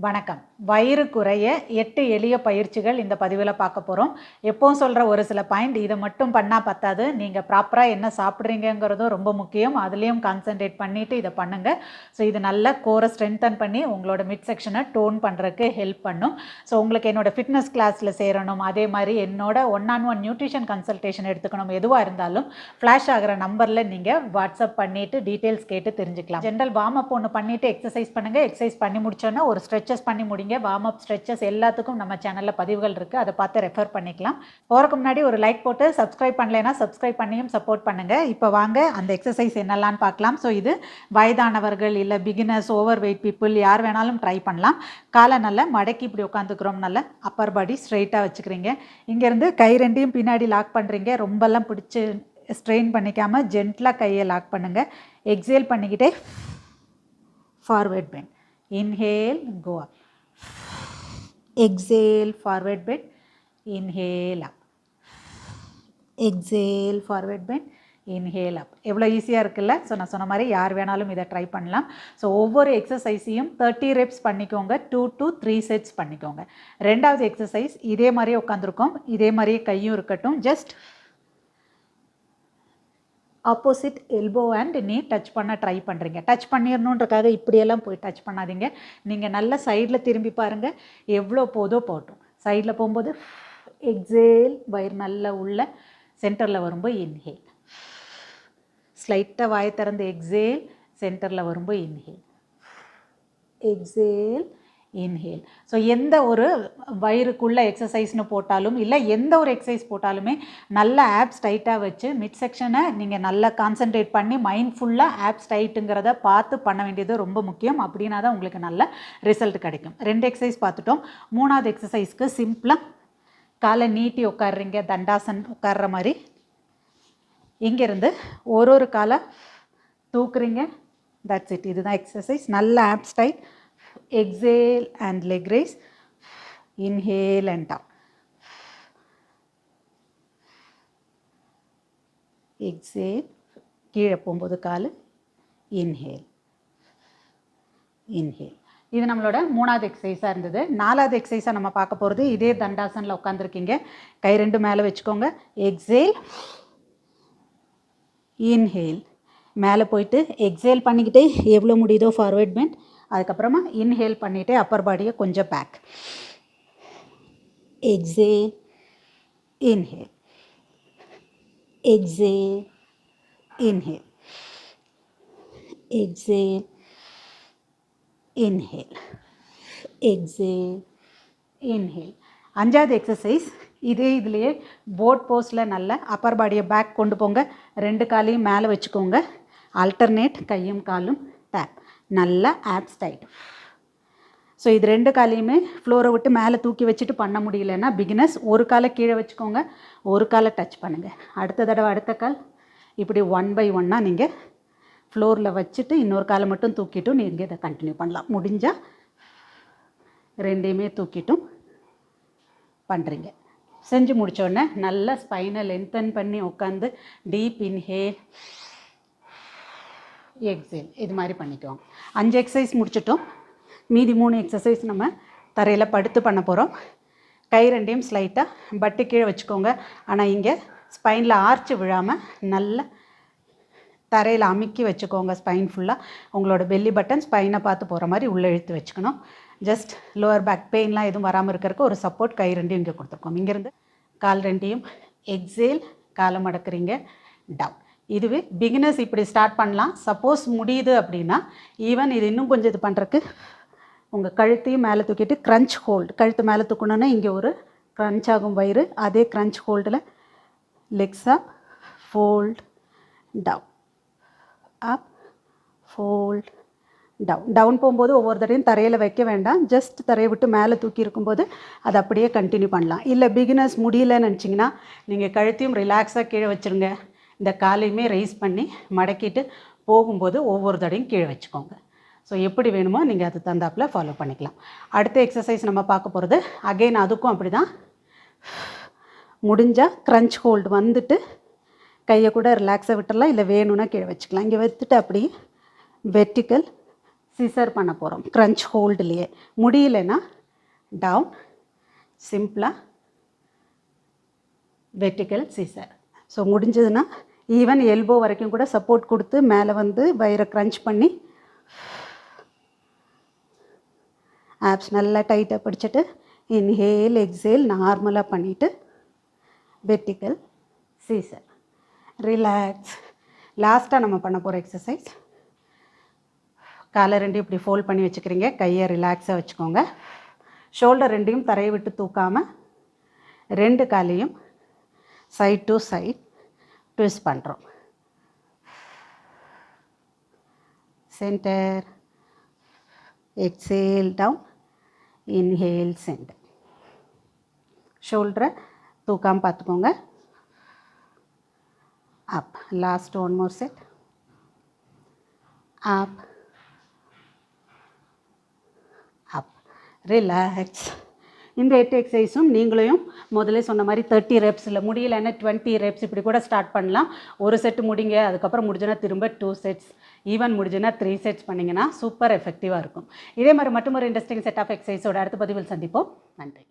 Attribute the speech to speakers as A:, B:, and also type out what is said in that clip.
A: வணக்கம். வயிறு குறைய 8 எளிய பயிற்சிகள் இந்த பதிவில் பார்க்க போகிறோம். எப்பவும் சொல்கிற ஒரு சில பாயிண்ட், இதை மட்டும் பண்ணால் பத்தாது. நீங்கள் ப்ராப்பராக என்ன சாப்பிட்றீங்கிறதும் ரொம்ப முக்கியம். அதுலேயும் கான்சென்ட்ரேட் பண்ணிவிட்டு இதை பண்ணுங்கள். ஸோ இது நல்ல கோரை ஸ்ட்ரென்தன் பண்ணி உங்களோட மிட் செக்ஷனை டோன் பண்ணுறதுக்கு ஹெல்ப் பண்ணும். ஸோ உங்களுக்கு என்னோடய ஃபிட்னஸ் கிளாஸில் சேரணும், அதே மாதிரி என்னோட 1-on-1 நியூட்ரிஷன் கன்சல்டேஷன் எடுத்துக்கணும், எதுவாக இருந்தாலும் ஃப்ளாஷ் ஆகிற நம்பரில் நீங்கள் வாட்ஸ்அப் பண்ணிவிட்டு டீட்டெயில்ஸ் கேட்டு தெரிஞ்சுக்கலாம். ஜென்ரல் வார்ம் அப் ஒன்று பண்ணிவிட்டு எக்ஸசைஸ் பண்ணுங்கள். எக்ஸசைஸ் பண்ணி முடிச்சோன்னா ஒரு ஸ்ட்ரெச்சஸ் பண்ணி முடிங்க. வார்ம் அப் ஸ்ட்ரெச்சஸ் எல்லாத்துக்கும் நம்ம சேனலில் பதிவுகள் இருக்குது, அதை பார்த்து ரெஃபர் பண்ணிக்கலாம். போகிறதுக்கு முன்னாடி ஒரு லைக் போட்டு சப்ஸ்கிரைப் பண்ணலைன்னா சப்ஸ்கிரைப் பண்ணியும் சப்போர்ட் பண்ணுங்கள். இப்போ வாங்க அந்த எக்ஸசைஸ் என்னெல்லாம் பார்க்கலாம். ஸோ இது வயதானவர்கள் இல்லை பிகினர்ஸ், ஓவர் வெயிட் பீப்புள் யார் வேணாலும் ட்ரை பண்ணலாம். காலை நல்லா மடக்கி இப்படி உட்காந்துக்கிறோம், நல்லா அப்பர் பாடி ஸ்ட்ரெயிட்டாக வச்சுக்கிறீங்க. இங்கேருந்து கை ரெண்டையும் பின்னாடி லாக் பண்ணுறீங்க. ரொம்பலாம் பிடிச்சி ஸ்ட்ரெயின் பண்ணிக்காமல் ஜென்டலாக கையை லாக் பண்ணுங்கள். எக்ஸேல் பண்ணிக்கிட்டே forward bend. Inhale, go up. Exhale, forward bend. Inhale up. Exhale, forward bend. Inhale up. எவ்வளோ ஈஸியாக இருக்குல்ல? ஸோ நான் சொன்ன மாதிரி யார் வேணாலும் இதை ட்ரை பண்ணலாம். ஸோ ஒவ்வொரு எக்ஸசைஸையும் 30 reps பண்ணிக்கோங்க. 2 to 3 sets பண்ணிக்கோங்க. ரெண்டாவது எக்ஸசைஸ் இதே மாதிரியே உட்காந்துருக்கோம், இதே மாதிரியே கையும் இருக்கட்டும். ஜஸ்ட் ஆப்போசிட் எல்போ அண்ட் நீ டச் பண்ண ட்ரை பண்ணுறீங்க. டச் பண்ணிடணுன்றக்காக இப்படியெல்லாம் போய் டச் பண்ணாதீங்க. நீங்கள் நல்ல சைடில் திரும்பி பாருங்கள், எவ்வளோ போதோ போகட்டும். சைடில் போகும்போது எக்ஸேல், வயிறு நல்லா உள்ள சென்டரில் வரும்போது இன்ஹேல். ஸ்லைட்டாக வாயை திறந்து எக்ஸேல், சென்டரில் வரும்போது இன்ஹேல். Exhale, inhale. ஸோ எந்த ஒரு வயிறுக்குள்ளே எக்ஸசைஸ்னு போட்டாலும் இல்லை எந்த ஒரு எக்ஸசைஸ் போட்டாலுமே நல்ல ஆப்ஸ் டைட்டாக வச்சு மிட் செக்ஷனை நீங்கள் நல்லா கான்சென்ட்ரேட் பண்ணி மைண்ட்ஃபுல்லாக ஆப்ஸ் டைட்டுங்கிறத பார்த்து பண்ண வேண்டியது ரொம்ப முக்கியம். அப்படின்னா தான் உங்களுக்கு நல்ல ரிசல்ட் கிடைக்கும். 2 எக்ஸசைஸ் பார்த்துட்டோம். 3வது எக்ஸசைஸ்க்கு சிம்பிளாக காலை நீட்டி உட்காடுறீங்க, தண்டாசன் உட்கார்ற மாதிரி. இங்கேருந்து ஒரு காலை தூக்குறீங்க. That's it. இதுதான் எக்ஸசைஸ். நல்ல abs tight. Exhale and leg raise. Inhale and down. Exhale. கீழே போகும்போது காலு. Inhale. Inhale. இது நம்மளோட 3வது எக்ஸசைஸாக இருந்தது. 4வது எக்ஸசைஸாக நம்ம பார்க்க போகிறது இதே தண்டாசனில் உட்காந்துருக்கீங்க. கை 2 மேலே வச்சுக்கோங்க. Exhale, inhale. மேலே போயிட்டு எக்ஸேல் பண்ணிக்கிட்டே எவ்வளோ முடியுதோ ஃபார்வர்ட் பெண்ட். அதுக்கப்புறமா இன்ஹேல் பண்ணிவிட்டு அப்பர் பாடியை கொஞ்சம் back. Exhale, inhale. Exhale, inhale. Exhale, inhale. Exhale, inhale. 5வது எக்ஸசைஸ் இதே இதுலேயே போட் போஸ்டில் நல்ல அப்பர் பாடியை பேக் கொண்டு போங்க. 2 காலையும் மேலே வச்சுக்கோங்க. ஆல்டர்னேட் கையும் காலும் டேப். நல்லா ஆப்ஸ் டைட். ஸோ இது 2 காலையுமே ஃப்ளோரை விட்டு மேலே தூக்கி வச்சுட்டு பண்ண முடியலன்னா பிகினர்ஸ் ஒரு காலை கீழே வச்சுக்கோங்க, ஒரு காலை டச் பண்ணுங்கள். அடுத்த தடவை அடுத்த கால் இப்படி 1 by 1 நீங்கள் ஃப்ளோரில் வச்சுட்டு இன்னொரு காலை மட்டும் தூக்கிட்டும் நீங்கள் இதை கண்டினியூ பண்ணலாம். முடிஞ்சால் 2யுமே தூக்கிட்டும் பண்ணுறீங்க. செஞ்சு முடித்தோடனே நல்லா ஸ்பைனை லென்த்தன் பண்ணி உட்காந்து டீப் இன்ஹேல், எக்ஸேல் இது மாதிரி பண்ணிக்குவோம். 5 எக்ஸசைஸ் முடிச்சிட்டோம். மீதி 3 எக்ஸசைஸ் நம்ம தரையில் படுத்து பண்ண போகிறோம். கை 2யும் ஸ்லைட்டாக பட்டு கீழே வச்சுக்கோங்க. ஆனால் இங்கே ஸ்பைனில் ஆர்ச்சு விழாமல் நல்லா தரையில் அமுக்கி வச்சுக்கோங்க. ஸ்பைன் ஃபுல்லாக உங்களோட பெல்லி பட்டன் ஸ்பைனை பார்த்து போகிற மாதிரி உள்ளே இழுத்து வச்சுக்கணும். ஜஸ்ட் லோவர் பேக் பெயின்லாம் எதுவும் வராமல் இருக்கிறதுக்கு ஒரு சப்போர்ட் கை 2யும் இங்கே கொடுத்துருக்கோம். இங்கேருந்து கால் 2யும் எக்ஸேல், காலை மடக்குறீங்க, டவுன். இதுவே பிகினர்ஸ் இப்படி ஸ்டார்ட் பண்ணலாம். சப்போஸ் முடியுது அப்படின்னா ஈவன் இது இன்னும் கொஞ்சம் இது பண்ணுறதுக்கு உங்கள் கழுத்தையும் மேலே தூக்கிட்டு க்ரன்ச் ஹோல்டு. கழுத்து மேலே தூக்கணுன்னா இங்கே ஒரு க்ரன்ச் ஆகும் வயிறு. அதே க்ரன்ச் ஹோல்டில் லெக்ஸ் அப், ஃபோல்ட், டவுன், அப், ஃபோல்ட், டவுன். டவுன் போகும்போது ஒவ்வொரு தடையும் தரையில் வைக்க வேண்டாம். ஜஸ்ட் தரையை விட்டு மேலே தூக்கி இருக்கும்போது அதை அப்படியே கண்டினியூ பண்ணலாம். இல்லை பிகினர்ஸ் முடியலன்னு நினச்சிங்கன்னா நீங்கள் கழுத்தையும் ரிலாக்ஸாக கீழே வச்சுருங்க. இந்த காலையுமே ரைஸ் பண்ணி மடக்கிட்டு போகும்போது ஒவ்வொரு தடையும் கீழே வச்சுக்கோங்க. ஸோ எப்படி வேணுமோ நீங்கள் அது தந்தாப்பில் ஃபாலோ பண்ணிக்கலாம். அடுத்த எக்ஸசைஸ் நம்ம பார்க்க போகிறது அகெயின் அதுக்கும் அப்படி தான். முடிஞ்சால் க்ரன்ச் ஹோல்டு வந்துட்டு கையை கூட ரிலாக்ஸாக விட்டுடலாம், இல்லை வேணும்னா கீழே வச்சுக்கலாம். இங்கே வைத்துட்டு அப்படி வெர்டிக்கல் சிசர் பண்ண போகிறோம் க்ரன்ச் ஹோல்டுலேயே. முடியலைன்னா டவுன், சிம்பிளாக வெர்டிக்கல் சிசர். ஸோ முடிஞ்சதுன்னா ஈவன் எல்போ வரைக்கும் கூட சப்போர்ட் கொடுத்து மேலே வந்து வயிறை க்ரன்ச் பண்ணி ஆப்ஸ் நல்லா டைட்டாக பிடிச்சிட்டு இன்ஹேல் எக்ஸேல் நார்மலாக பண்ணிவிட்டு வெர்டிக்கல் சீசர். ரிலாக்ஸ். லாஸ்ட்டாக நம்ம பண்ண போகிற எக்ஸசைஸ், காலை ரெண்டையும் இப்படி ஃபோல்ட் பண்ணி வச்சுக்கிறீங்க, கையை ரிலாக்ஸாக வச்சுக்கோங்க. ஷோல்டர் ரெண்டையும் தரையை விட்டு தூக்காமல் 2 காலையும் சைட் டு சைட் ட்விஸ்ட் பண்ணுறோம். Centre, exhale down, inhale centre. ஷோல்டரை தூக்காமல் பார்த்துக்கோங்க. Up. Last one more set. Up, up. Relax. இந்த 8 எக்ஸசைஸும் நீங்களையும் முதல்ல சொன்ன மாதிரி 30 ரெப்ஸ், இல்லை முடியலைன்னா 20 ரெப்ஸ் இப்படி கூட ஸ்டார்ட் பண்ணலாம். ஒரு செட்டு முடிங்க, அதுக்கப்புறம் முடிஞ்சுன்னா திரும்ப 2 செட்ஸ், ஈவன் முடிஞ்சுன்னா 3 செட்ஸ் பண்ணிங்கன்னா சூப்பர் எஃபெக்டிவாக இருக்கும். இதே மாதிரி மட்டும் ஒரு இன்ட்ரெஸ்டிங் செட் ஆஃப் எக்ஸசைஸோட அடுத்த பதிவில் சந்திப்போம். நன்றி.